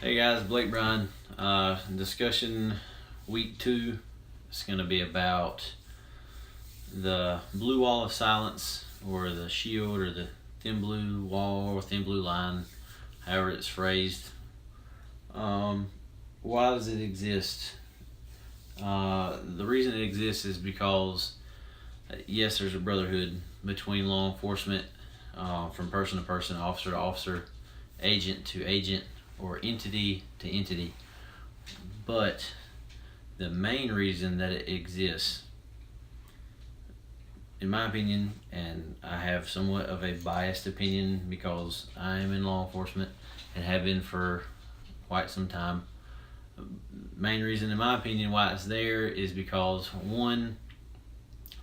Hey guys, Blake Bryan. Discussion week 2 is going to be about the blue wall of silence, or the shield, or the thin blue wall, or thin blue line, however it's phrased. Why does it exist? The reason it exists is because, yes, there's a brotherhood between law enforcement, from person to person, officer to officer, agent to agent, or entity to entity. But the main reason that it exists, in my opinion, and I have somewhat of a biased opinion because I am in law enforcement and have been for quite some time, main reason in my opinion why it's there is because, one,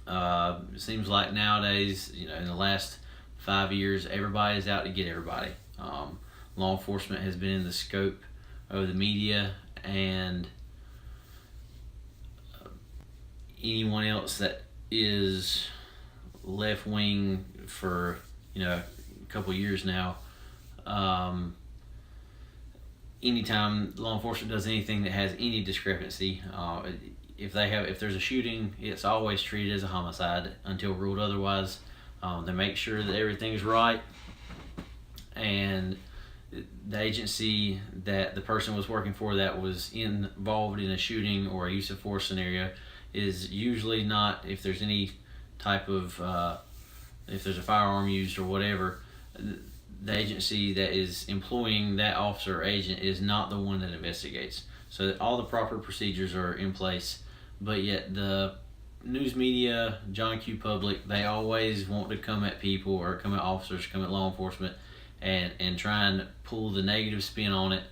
it seems like nowadays, in the last 5 years, everybody's out to get everybody. Law enforcement has been in the scope of the media, and anyone else that is left wing for a couple years now. Anytime law enforcement does anything that has any discrepancy, if there's a shooting, it's always treated as a homicide until ruled otherwise. They make sure that everything's right, and the agency that the person was working for that was involved in a shooting or a use of force scenario is usually not, if there's any type of, if there's a firearm used or whatever, the agency that is employing that officer or agent is not the one that investigates. So that all the proper procedures are in place, but yet the news media, John Q. Public, they always want to come at people, or come at officers, come at law enforcement, and try and pull the negative spin on it.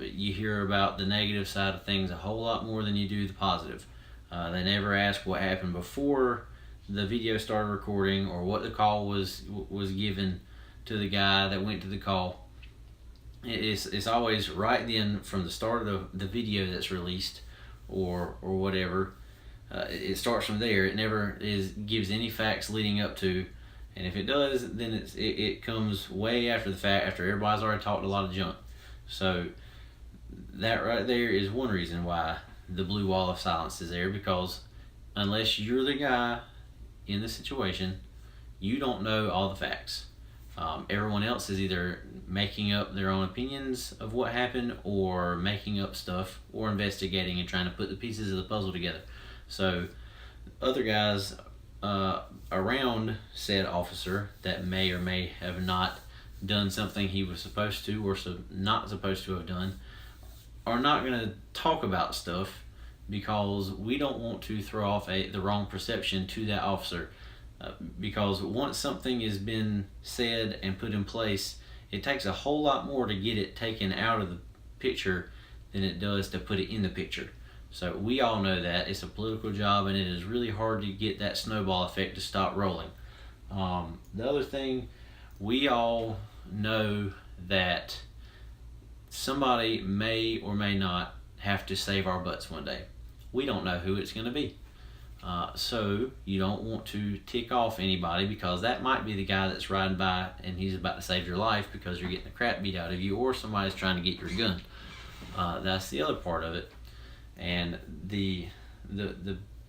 You hear about the negative side of things a whole lot more than you do the positive. They never ask what happened before the video started recording, or what the call was given to the guy that went to the call. It's always right then, from the start of the video that's released, or whatever. It starts from there. It never gives any facts leading up to. And if it does, then it comes way after the fact, after everybody's already talked a lot of junk. So that right there is one reason why the blue wall of silence is there, because unless you're the guy in the situation, you don't know all the facts. Everyone else is either making up their own opinions of what happened, or making up stuff, or investigating and trying to put the pieces of the puzzle together. So other guys around said officer that may or may have not done something he was supposed to, or not supposed to have done, are not going to talk about stuff, because we don't want to throw off the wrong perception to that officer. Because once something has been said and put in place, it takes a whole lot more to get it taken out of the picture than it does to put it in the picture. So we all know that it's a political job, and it is really hard to get that snowball effect to stop rolling. The other thing, we all know that somebody may or may not have to save our butts one day. We don't know who it's going to be. So you don't want to tick off anybody, because that might be the guy that's riding by and he's about to save your life because you're getting the crap beat out of you, or somebody's trying to get your gun. That's the other part of it. And the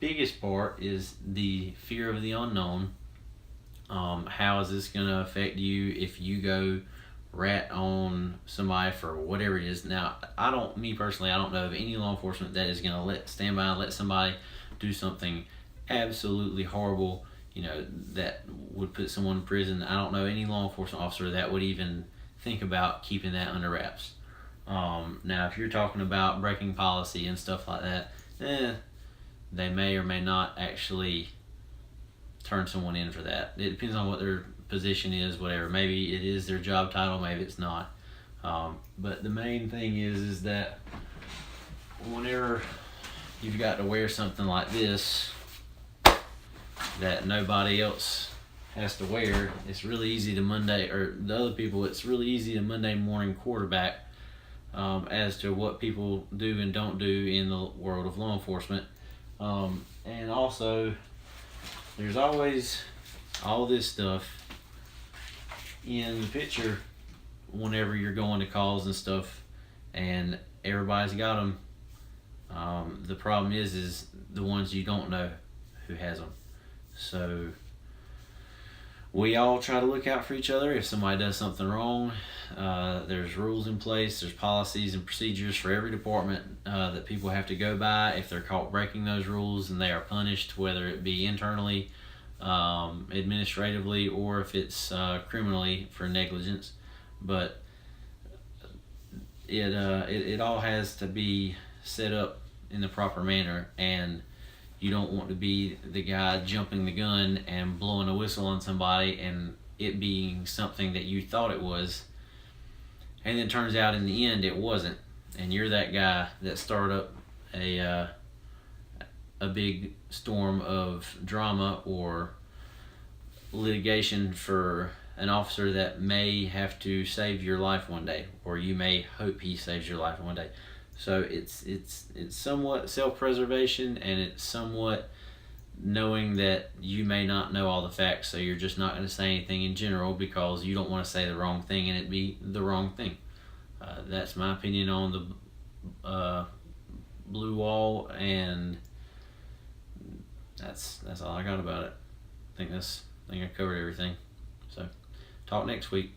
biggest part is the fear of the unknown. How is this going to affect you if you go rat on somebody for whatever it is? Now, me personally, I don't know of any law enforcement that is going to stand by and let somebody do something absolutely horrible, that would put someone in prison. I don't know any law enforcement officer that would even think about keeping that under wraps. Now, if you're talking about breaking policy and stuff like that, they may or may not actually turn someone in for that. It depends on what their position is, whatever. Maybe it is their job title, maybe it's not. But the main thing is that whenever you've got to wear something like this that nobody else has to wear, it's really easy to it's really easy to Monday morning quarterback as to what people do and don't do in the world of law enforcement. And also, there's always all this stuff in the picture whenever you're going to calls and stuff, and everybody's got them. The problem is the ones you don't know who has them. So we all try to look out for each other. If somebody does something wrong, there's rules in place, there's policies and procedures for every department that people have to go by. If they're caught breaking those rules, and they are punished, whether it be internally, administratively, or if it's criminally for negligence. But it all has to be set up in the proper manner, and you don't want to be the guy jumping the gun and blowing a whistle on somebody and it being something that you thought it was, and then turns out in the end it wasn't, and you're that guy that started up a big storm of drama or litigation for an officer that may have to save your life one day, or you may hope he saves your life one day. So it's somewhat self-preservation, and it's somewhat knowing that you may not know all the facts, so you're just not going to say anything in general because you don't want to say the wrong thing and it be the wrong thing. That's my opinion on the blue wall, and that's all I got about it. I think I covered everything. So talk next week.